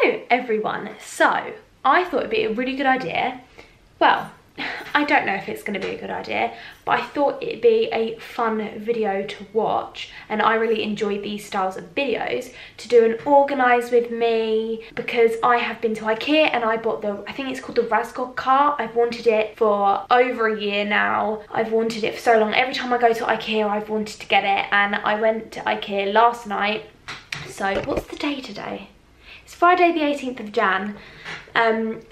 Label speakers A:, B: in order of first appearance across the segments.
A: Hello everyone. So I thought it'd be a really good idea. Well, I don't know if it's going to be a good idea, but I thought it'd be a fun video to watch, and I really enjoy these styles of videos, to do an organise with me, because I have been to IKEA and I bought I think it's called the Razgog cart. I've wanted it for over a year now. I've wanted it for so long. Every time I go to IKEA I've wanted to get it, and I went to IKEA last night. So what's the day today? It's Friday the 18th of Jan.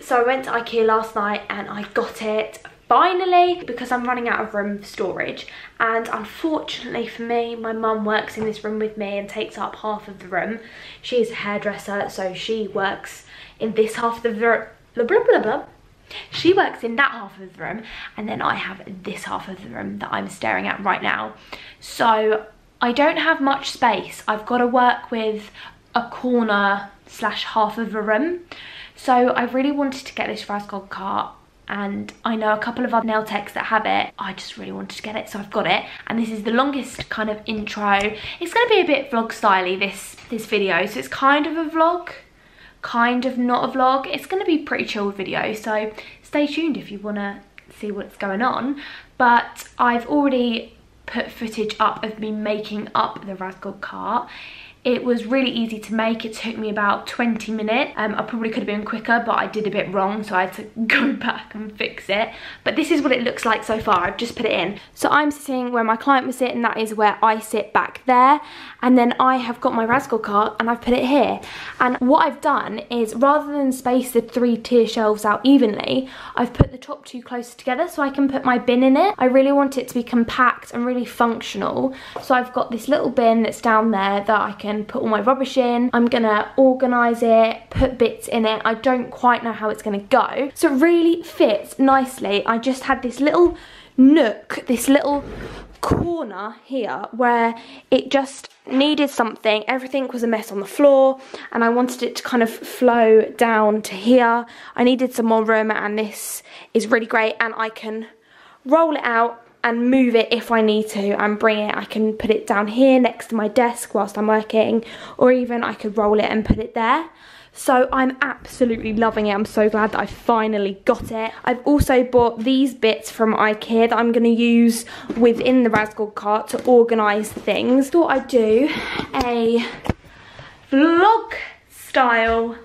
A: So I went to IKEA last night and I got it finally, because I'm running out of room for storage, and unfortunately for me, my mum works in this room with me and takes up half of the room. She's a hairdresser, so she works in this half of the room. She works in that half of the room, and then I have this half of the room that I'm staring at right now. So I don't have much space. I've got to work with a corner slash half of a room. So I really wanted to get this Razgog cart, and I know a couple of other nail techs that have it. I just really wanted to get it, so I've got it. And this is the longest kind of intro. It's going to be a bit vlog styly, this video, so it's kind of a vlog, kind of not a vlog. It's going to be a pretty chill video, so stay tuned if you want to see what's going on. But I've already put footage up of me making up the Razgog cart. It was really easy to make. It took me about 20 minutes. I probably could have been quicker, but I did a bit wrong, so I had to go back and fix it. But this is what it looks like so far. I've just put it in. So I'm sitting where my client was sitting, that is where I sit back there. And then I have got my Razgog cart and I've put it here. And what I've done is, rather than space the 3 tier shelves out evenly, I've put the top 2 closer together so I can put my bin in it. I really want it to be compact and really functional. So I've got this little bin that's down there that I can put all my rubbish in. I'm gonna organise it, put bits in it. I don't quite know how it's gonna go. So it really fits nicely. I just had this little nook, this little corner here where it just needed something. Everything was a mess on the floor and I wanted it to kind of flow down to here. I needed some more room, and this is really great, and I can roll it out and move it if I need to and bring it. I can put it down here next to my desk whilst I'm working, or even I could roll it and put it there. So I'm absolutely loving it. I'm so glad that I finally got it. I've also bought these bits from IKEA that I'm going to use within the Razgog cart to organise things. Thought I'd do a vlog style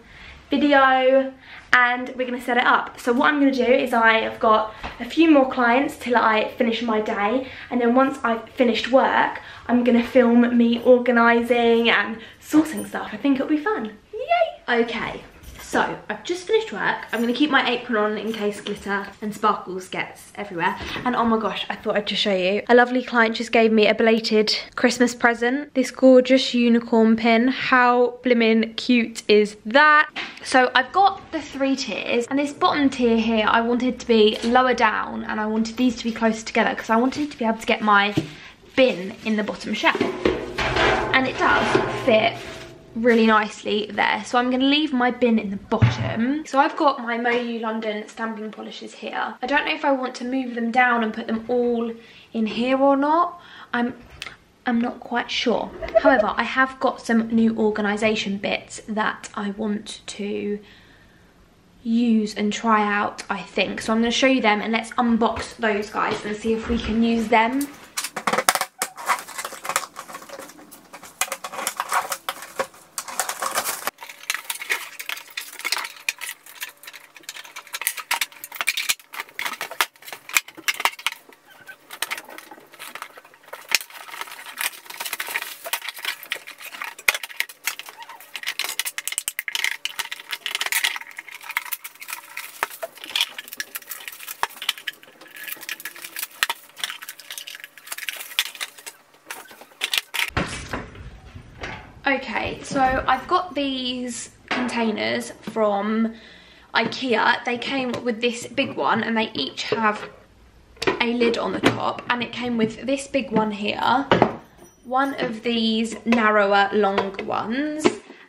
A: video and we're going to set it up. So what I'm going to do is, I have got a few more clients till I finish my day, and then once I've finished work I'm going to film me organising and sorting stuff. I think it'll be fun. Yay! Okay, so I've just finished work. I'm going to keep my apron on in case glitter and sparkles gets everywhere. And oh my gosh, I thought I'd just show you. A lovely client just gave me a belated Christmas present. This gorgeous unicorn pin. How blimmin' cute is that? So I've got the 3 tiers, and this bottom tier here I wanted to be lower down, and I wanted these to be closer together because I wanted to be able to get my bin in the bottom shelf. And it does fit really nicely there, so I'm going to leave my bin in the bottom. So I've got my Moyu London stamping polishes here. I don't know if I want to move them down and put them all in here or not. I'm not quite sure. However, I have got some new organisation bits that I want to use and try out, I think. So I'm going to show you them, and let's unbox those guys and see if we can use them. Okay, so I've got these containers from IKEA. They came with this big one, and they each have a lid on the top, and it came with this big one here, one of these narrower long ones,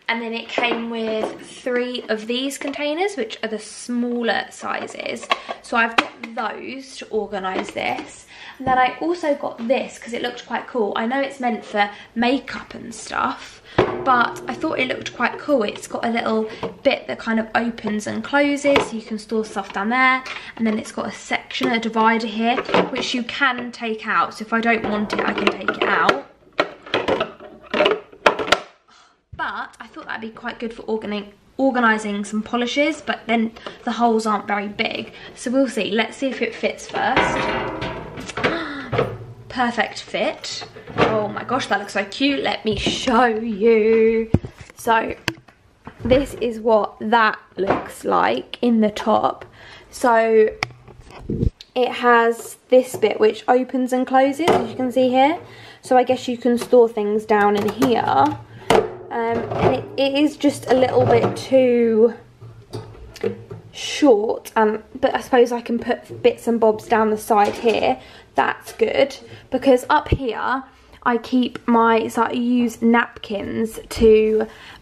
A: And then it came with 3 of these containers, which are the smaller sizes. So I've got those to organise this. And then I also got this because it looked quite cool. I know it's meant for makeup and stuff, but I thought it looked quite cool. It's got a little bit that kind of opens and closes, so you can store stuff down there. And then it's got a section, a divider here, which you can take out. So if I don't want it, I can take it out. But I thought that'd be quite good for organising some polishes, but then the holes aren't very big. So we'll see. Let's see if it fits first. Perfect fit. Oh my gosh, that looks so cute. Let me show you. So this is what that looks like in the top. So it has this bit which opens and closes, as you can see here. So I guess you can store things down in here. And it is just a little bit too short, but I suppose I can put bits and bobs down the side here. That's good, because up here I keep so I use napkins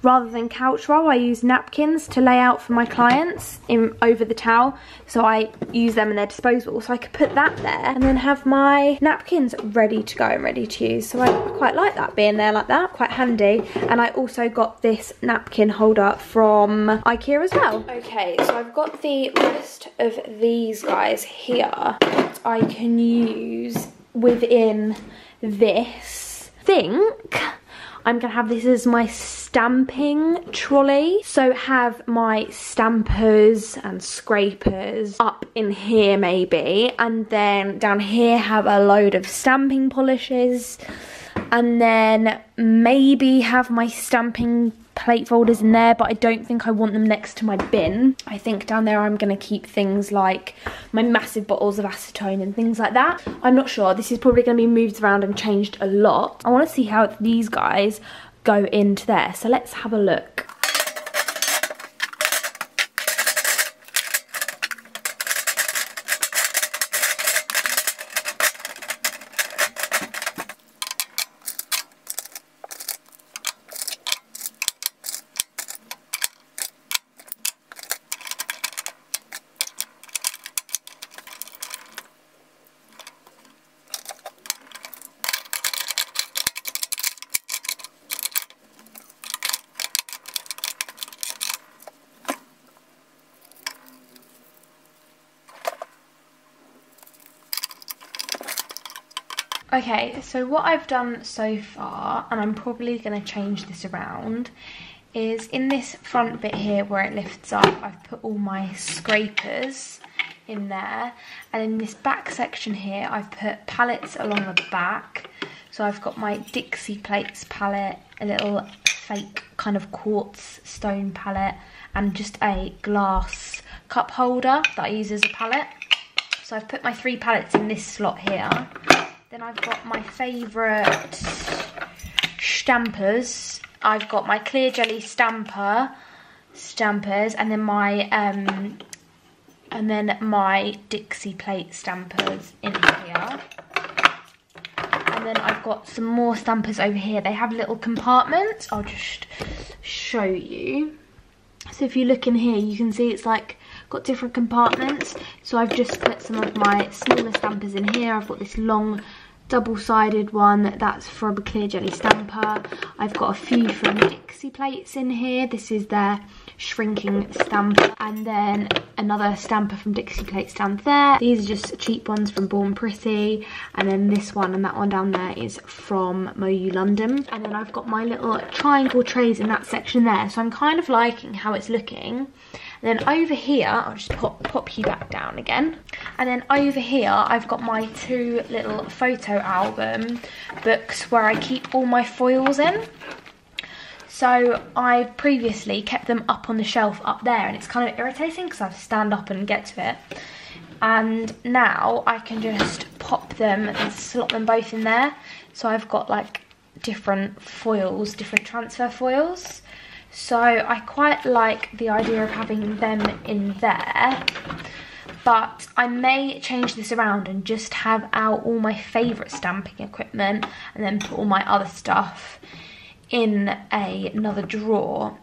A: rather than couch roll, I use napkins to lay out for my clients over the towel. So I use them and they're disposable. So I could put that there and then have my napkins ready to go and ready to use. So I quite like that being there like that, quite handy. And I also got this napkin holder from IKEA as well. Okay, so I've got the rest of these guys here that I can use within this. I think I'm gonna have this as my stamping trolley. So have my stampers and scrapers up in here maybe, and then down here have a load of stamping polishes, and then maybe have my stamping plate folders in there, but I don't think I want them next to my bin. I think down there I'm gonna keep things like my massive bottles of acetone and things like that. I'm not sure. This is probably gonna be moved around and changed a lot. I wanna see how these guys go into there. So let's have a look. Okay, so what I've done so far, and I'm probably going to change this around, is in this front bit here where it lifts up, I've put all my scrapers in there. And in this back section here, I've put palettes along the back. So I've got my Dixie Plates palette, a little fake kind of quartz stone palette, and just a glass cup holder that I use as a palette. So I've put my 3 palettes in this slot here. Then I've got my favourite stampers. I've got my clear jelly stampers, and then my Dixie plate stampers in here. And then I've got some more stampers over here. They have little compartments. I'll just show you. So if you look in here, you can see it's like got different compartments. So I've just put some of my smaller stampers in here. I've got this long double-sided one that's from a clear jelly stamper. I've got a few from Dixie Plates in here. This is their shrinking stamper, and then another stamper from Dixie Plates down there. These are just cheap ones from Born Pretty, and then this one and that one down there is from MoU London. And then I've got my little triangle trays in that section there, so I'm kind of liking how it's looking. And then over here, I'll just pop you back down again. And then over here, I've got my 2 little photo album books where I keep all my foils in. So I previously kept them up on the shelf up there, and it's kind of irritating because I have to stand up and get to it. And now I can just pop them and slot them both in there. So I've got like different foils, different transfer foils. So I quite like the idea of having them in there, but I may change this around and just have out all my favourite stamping equipment and then put all my other stuff in another drawer,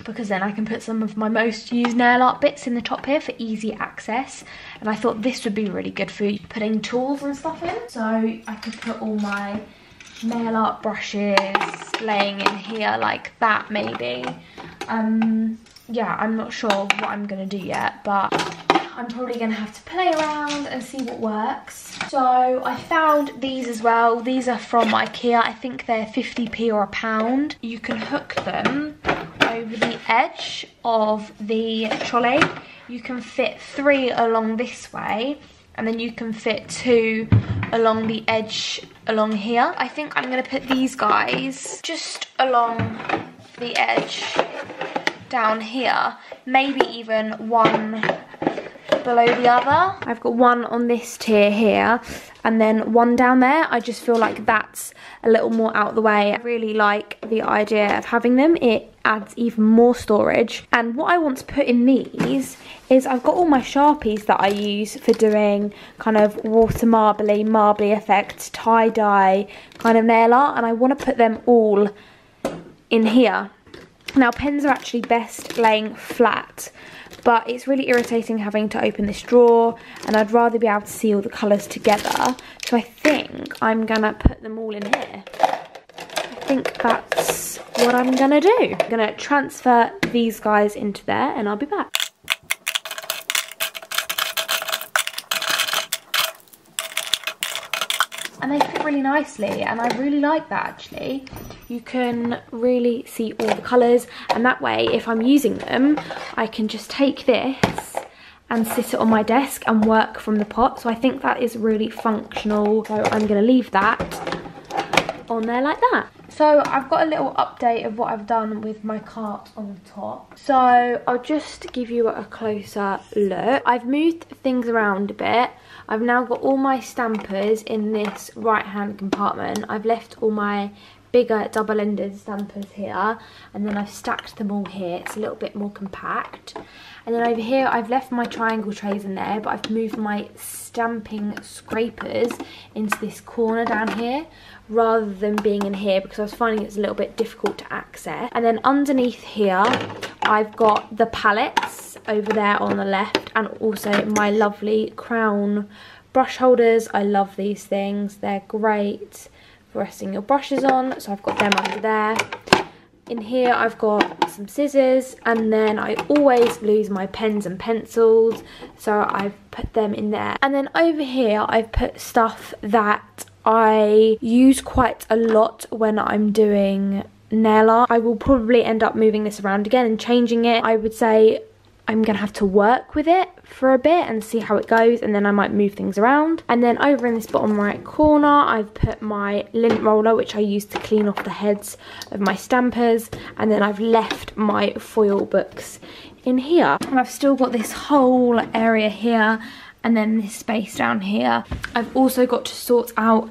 A: because then I can put some of my most used nail art bits in the top here for easy access. And I thought this would be really good for putting tools and stuff in. So I could put all my nail art brushes laying in here like that maybe. Yeah, I'm not sure what I'm gonna do yet, but I'm probably gonna have to play around and see what works. So I found these as well. These are from IKEA. I think they're 50p or £1. You can hook them over the edge of the trolley. You can fit 3 along this way, and then you can fit 2 along the edge along here. I think I'm gonna put these guys just along the edge down here, maybe even one below the other. I've got one on this tier here and then one down there. I just feel like that's a little more out the way. I really like the idea of having them. It adds even more storage. And what I want to put in these is I've got all my Sharpies that I use for doing kind of water marbly effect, tie-dye kind of nail art, and I want to put them all in here. Now, pens are actually best laying flat, but it's really irritating having to open this drawer, and I'd rather be able to see all the colours together. So I think I'm gonna put them all in here. I think that's what I'm gonna do. I'm gonna transfer these guys into there and I'll be back. And they fit really nicely, and I really like that actually. You can really see all the colours, and that way if I'm using them I can just take this and sit it on my desk and work from the pot. So I think that is really functional, so I'm going to leave that on there like that. So I've got a little update of what I've done with my cart on the top. So I'll just give you a closer look. I've moved things around a bit. I've now got all my stampers in this right hand compartment. I've left all my bigger double-ended stampers here, and then I've stacked them all here. It's a little bit more compact. And then over here I've left my triangle trays in there, but I've moved my stamping scrapers into this corner down here rather than being in here, because I was finding it's a little bit difficult to access. And then underneath here I've got the palettes over there on the left, and also my lovely crown brush holders. I love these things, they're great for resting your brushes on, so I've got them under there. In here I've got some scissors, and then I always lose my pens and pencils, so I've put them in there. And then over here I've put stuff that I use quite a lot when I'm doing nail art. I will probably end up moving this around again and changing it. I would say I'm gonna have to work with it for a bit and see how it goes, and then I might move things around. And then over in this bottom right corner I've put my lint roller, which I use to clean off the heads of my stampers, and then I've left my foil books in here. And I've still got this whole area here, and then this space down here. I've also got to sort out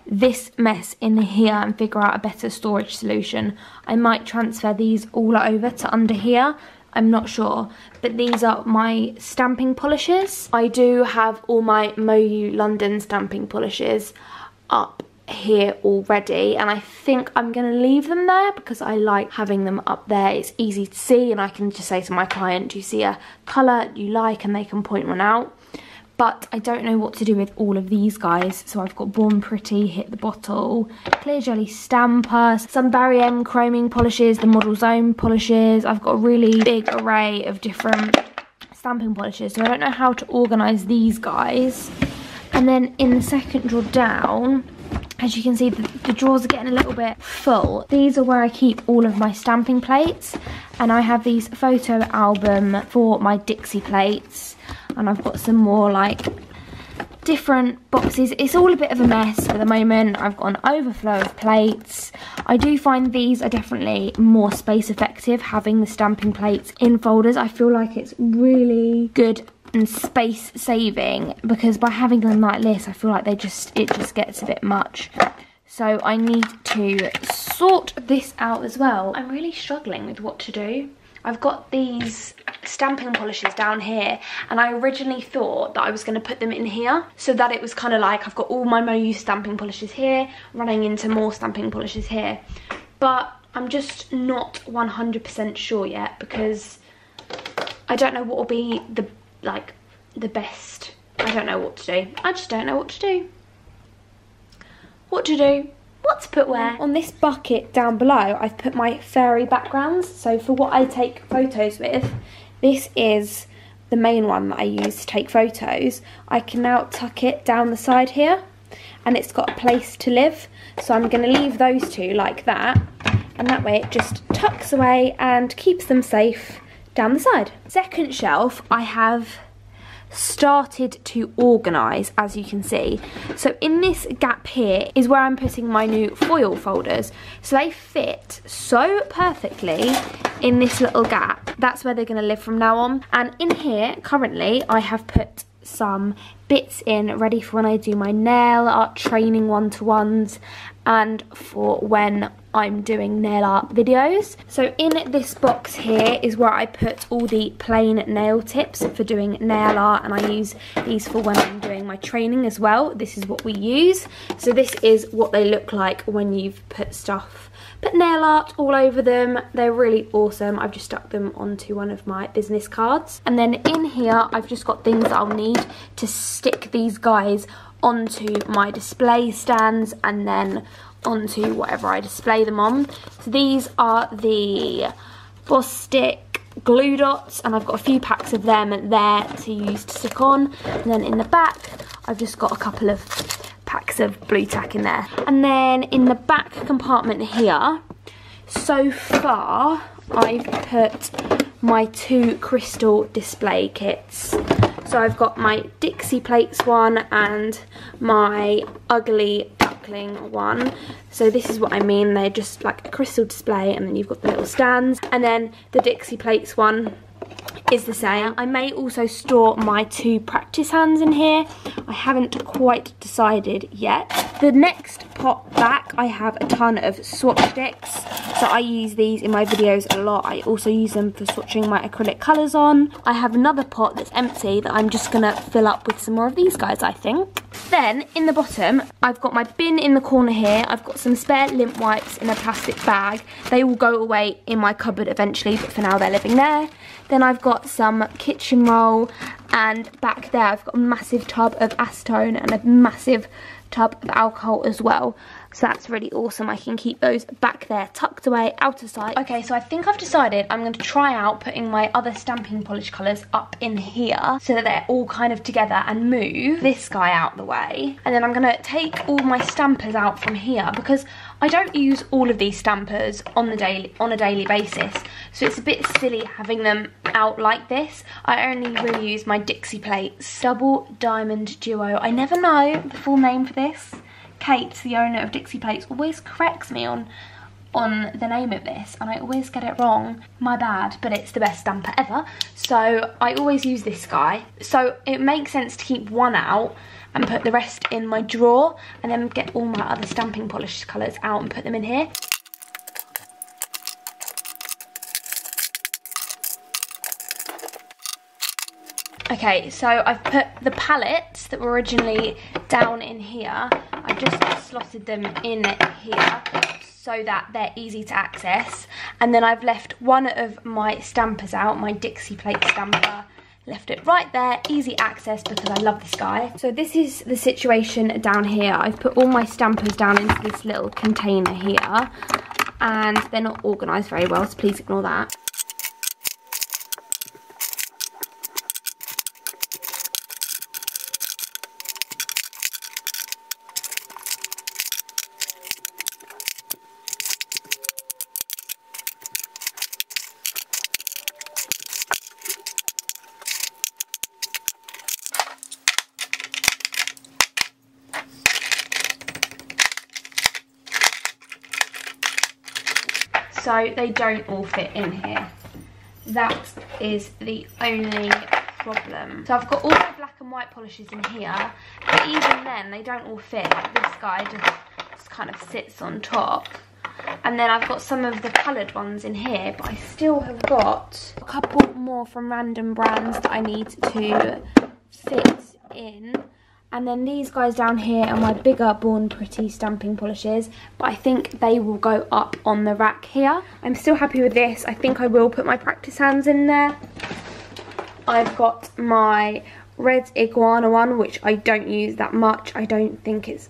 A: this mess in here and figure out a better storage solution. I might transfer these all over to under here, I'm not sure, but these are my stamping polishes. I do have all my Moyu London stamping polishes up here already, and I think I'm going to leave them there because I like having them up there. It's easy to see, and I can just say to my client, do you see a colour you like, and they can point one out. But I don't know what to do with all of these guys. So I've got Born Pretty, Hit the Bottle, Clear Jelly Stamper, some Barry M chroming polishes, the Model Zone polishes. I've got a really big array of different stamping polishes. So I don't know how to organise these guys. And then in the second drawer down, as you can see, the drawers are getting a little bit full. These are where I keep all of my stamping plates. And I have these photo album for my Dixie plates. And I've got some more like different boxes. It's all a bit of a mess at the moment. I've got an overflow of plates. I do find these are definitely more space effective, having the stamping plates in folders. I feel like it's really good and space saving, because by having them like this I feel like it just gets a bit much. So I need to sort this out as well. I'm really struggling with what to do. I've got these stamping polishes down here, and I originally thought that I was going to put them in here so that it was kind of like I've got all my Moyu stamping polishes here running into more stamping polishes here. but I'm just not 100% sure yet because I don't know what will be the best. I don't know what to do. I just don't know what to do. What to do? What to put where? On this bucket down below, I've put my fairy backgrounds. So for what I take photos with, this is the main one that I use to take photos. I can now tuck it down the side here, and it's got a place to live. So I'm going to leave those two like that, and that way it just tucks away and keeps them safe down the side. Second shelf, I have started to organise, as you can see. So in this gap here is where I'm putting my new foil folders. So they fit so perfectly in this little gap. That's where they're going to live from now on. And in here, currently, I have put some bits in ready for when I do my nail art training one-to-ones and for when I'm doing nail art videos. So in this box here is where I put all the plain nail tips for doing nail art, and I use these for when I'm doing my training as well. This is what we use. So this is what they look like when you've put nail art all over them. They're really awesome. I've just stuck them onto one of my business cards. And then in here, I've just got things that I'll need to stick these guys onto my display stands and then onto whatever I display them on. So these are the Swatch Stick glue dots, and I've got a few packs of them there to use to stick on. And then in the back, I've just got a couple of packs of blue tack in there. And then in the back compartment here, so far I've put my 2 crystal display kits. So I've got my Dixie plates one and my ugly duckling one. So this is what I mean, they're just like a crystal display, and then you've got the little stands. And then the Dixie plates one is the same. I may also store my 2 practice hands in here. I haven't quite decided yet. The next pot back, I have a ton of Swatch Sticks. So I use these in my videos a lot. I also use them for swatching my acrylic colours on. I have another pot that's empty that I'm just gonna fill up with some more of these guys, I think. Then in the bottom, I've got my bin in the corner here. I've got some spare lint wipes in a plastic bag. They will go away in my cupboard eventually, but for now they're living there. Then I've got some kitchen roll, and back there I've got a massive tub of acetone and a massive tub of alcohol as well. So that's really awesome. I can keep those back there tucked away out of sight. Okay, so I think I've decided I'm going to try out putting my other stamping polish colours up in here so that they're all kind of together, and move this guy out the way. And then I'm going to take all my stampers out from here because I don't use all of these stampers on a daily basis, so it's a bit silly having them out like this. I only really use my Dixie plates. Double Diamond Duo. I never know the full name for this. Kate, the owner of Dixie Plates, always corrects me on the name of this, and I always get it wrong. My bad, but it's the best stamper ever. So I always use this guy. So it makes sense to keep one out and put the rest in my drawer, and then get all my other stamping polish colours out and put them in here. Okay, so I've put the palettes that were originally down in here, I've just slotted them in here so that they're easy to access. And then I've left one of my stampers out, my Dixie plate stamper. Left it right there, easy access because I love this guy. So this is the situation down here. I've put all my stampers down into this little container here, and they're not organised very well, so please ignore that. So they don't all fit in here. That is the only problem. So I've got all my black and white polishes in here, but even then they don't all fit. This guy just kind of sits on top. And then I've got some of the coloured ones in here, but I still have got a couple more from random brands that I need to fit in. And then these guys down here are my bigger Born Pretty stamping polishes, but I think they will go up on the rack here. I'm still happy with this. I think I will put my practice hands in there. I've got my red iguana one, which I don't use that much. I don't think it's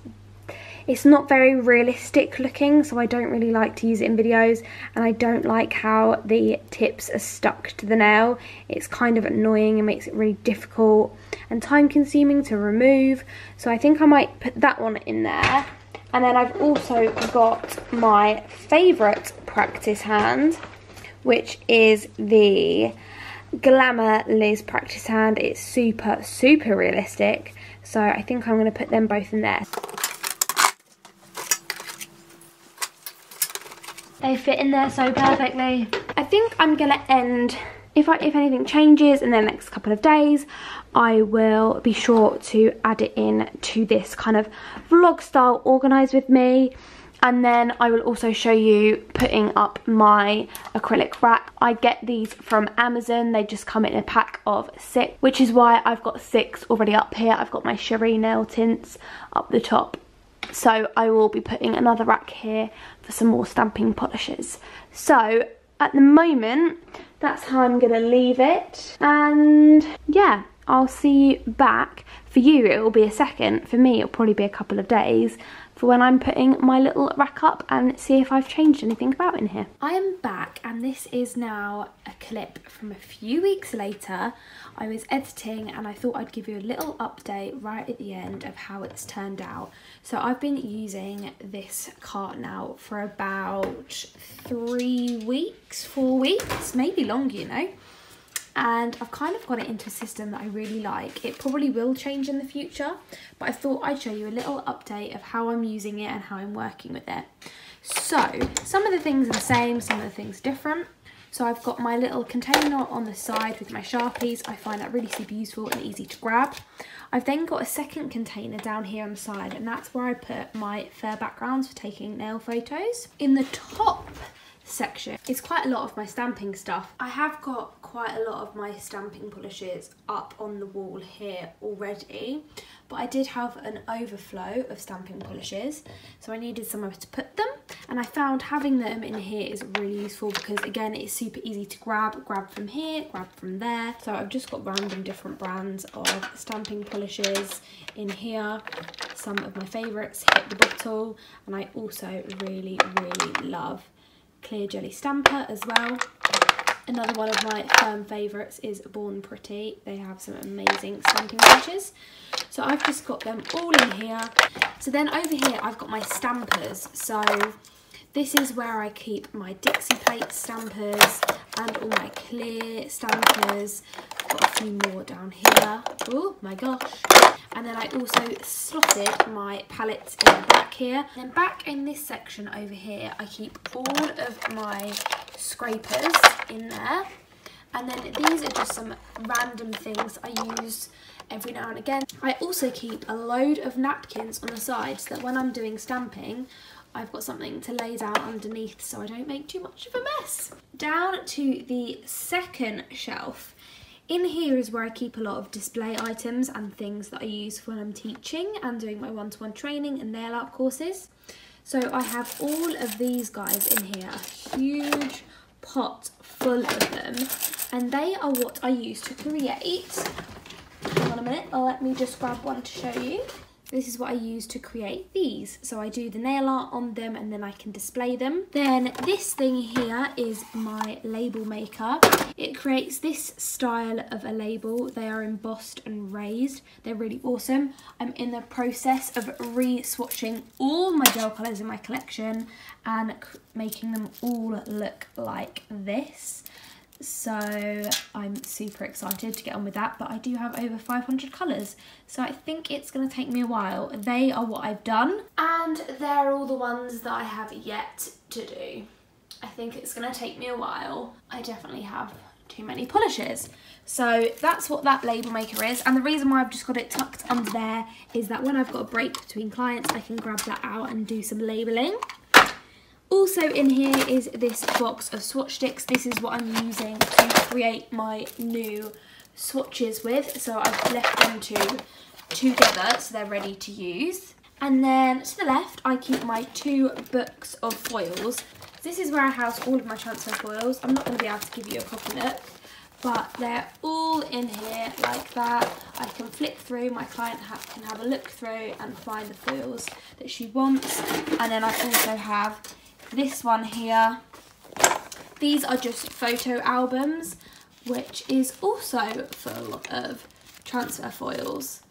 A: not very realistic looking, so I don't really like to use it in videos, and I don't like how the tips are stuck to the nail. It's kind of annoying and makes it really difficult and time consuming to remove, so I think I might put that one in there. And then I've also got my favourite practice hand, which is the Glamour Liz practice hand. It's super, super realistic, so I think I'm going to put them both in there. They fit in there so perfectly. I think I'm gonna end, if anything changes in the next couple of days, I will be sure to add it in to this kind of vlog style Organise with me. And then I will also show you putting up my acrylic rack. I get these from Amazon. They just come in a pack of 6, which is why I've got 6 already up here. I've got my Cherie nail tints up the top. So I will be putting another rack here for some more stamping polishes. So at the moment, that's how I'm going to leave it. And yeah, I'll see you back. For you, it will be a second. For me, it'll probably be a couple of days for when I'm putting my little rack up and see if I've changed anything about in here. I am back, and this is now a clip from a few weeks later. I was editing and I thought I'd give you a little update right at the end of how it's turned out. So I've been using this cart now for about 3 weeks, 4 weeks, maybe longer, you know. And I've kind of got it into a system that I really like. It probably will change in the future, but I thought I'd show you a little update of how I'm using it and how I'm working with it. So some of the things are the same, some of the things different. So I've got my little container on the side with my Sharpies. I find that really super useful and easy to grab. I've then got a second container down here on the side, and that's where I put my fair backgrounds for taking nail photos. In the top section is quite a lot of my stamping stuff. I have got quite a lot of my stamping polishes up on the wall here already, but I did have an overflow of stamping polishes, so I needed somewhere to put them, and I found having them in here is really useful because again it's super easy to grab from here, grab from there. So I've just got random different brands of stamping polishes in here. Some of my favourites hit the bottle, and I also really love Clear Jelly Stamper as well. Another one of my firm favourites is Born Pretty. They have some amazing stamping polishes. So I've just got them all in here. So then over here I've got my stampers. So this is where I keep my Dixie plate stampers and all my clear stampers. I've got a few more down here. Oh my gosh. And then I also slotted my palettes in the back here. And then back in this section over here, I keep all of my scrapers in there. And then these are just some random things I use every now and again. I also keep a load of napkins on the side so that when I'm doing stamping, I've got something to lay down underneath so I don't make too much of a mess. Down to the second shelf. In here is where I keep a lot of display items and things that I use when I'm teaching and doing my one-to-one training and nail art courses. So I have all of these guys in here, a huge pot full of them, and they are what I use to create. Hang on a minute, let me just grab one to show you. This is what I use to create these. So I do the nail art on them and then I can display them. Then this thing here is my label maker. It creates this style of a label. They are embossed and raised. They're really awesome. I'm in the process of re-swatching all my gel colours in my collection and making them all look like this. So I'm super excited to get on with that, but I do have over 500 colours, so I think it's going to take me a while. They are what I've done, and they're all the ones that I have yet to do. I think it's going to take me a while. I definitely have too many polishes. So that's what that label maker is, and the reason why I've just got it tucked under there is that when I've got a break between clients, I can grab that out and do some labelling. Also in here is this box of Swatch Sticks. This is what I'm using to create my new swatches with, so I've left them together so they're ready to use. And then to the left, I keep my 2 books of foils. This is where I house all of my transfer foils. I'm not going to be able to give you a proper look, but they're all in here like that. I can flick through, my client can have a look through and find the foils that she wants. And then I also have this one here. These are just photo albums, which is also full of transfer foils.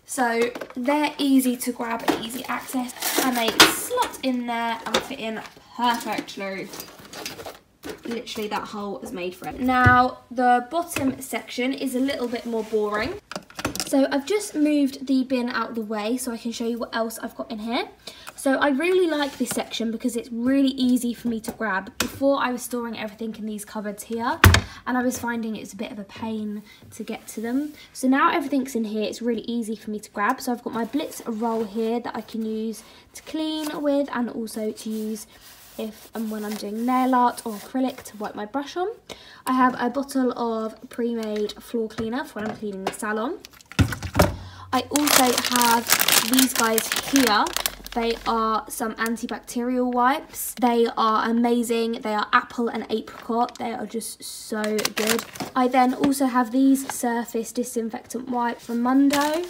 A: So they're easy to grab and easy access, and they slot in there and fit in perfectly. Literally that hole is made for it. Now the bottom section is a little bit more boring. So I've just moved the bin out of the way so I can show you what else I've got in here. So I really like this section because it's really easy for me to grab. Before I was storing everything in these cupboards here and I was finding it's a bit of a pain to get to them. So now everything's in here, it's really easy for me to grab. So I've got my Blitz roll here that I can use to clean with and also to use if and when I'm doing nail art or acrylic to wipe my brush on. I have a bottle of pre-made floor cleaner for when I'm cleaning the salon. I also have these guys here. They are some antibacterial wipes. They are amazing. They are apple and apricot. They are just so good. I then also have these surface disinfectant wipes from Mundo.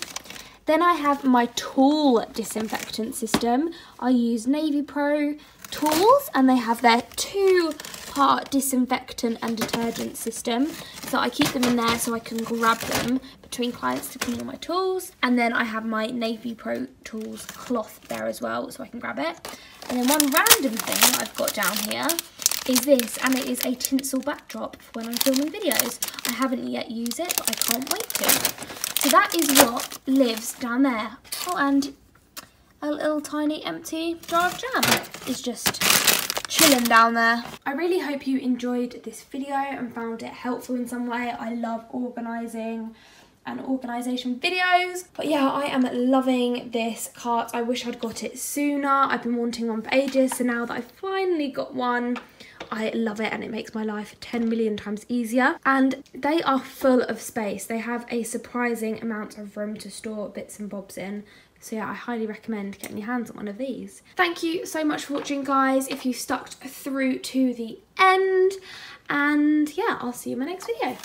A: Then I have my tool disinfectant system. I use Navy Pro tools and they have their 2-part disinfectant and detergent system. So I keep them in there so I can grab them between clients to clean all my tools. And then I have my Navy Pro tools cloth there as well so I can grab it. And then one random thing that I've got down here is this, and it is a tinsel backdrop for when I'm filming videos. I haven't yet used it, but I can't wait to. So that is what lives down there. Oh, and a little tiny empty jar of jam is just chilling down there. I really hope you enjoyed this video and found it helpful in some way. I love organising and organisation videos. But yeah, I am loving this cart. I wish I'd got it sooner. I've been wanting one for ages, so now that I've finally got one, I love it and it makes my life 10 million times easier. And they are full of space. They have a surprising amount of room to store bits and bobs in. So yeah, I highly recommend getting your hands on one of these. Thank you so much for watching, guys, if you stuck through to the end. And yeah, I'll see you in my next video.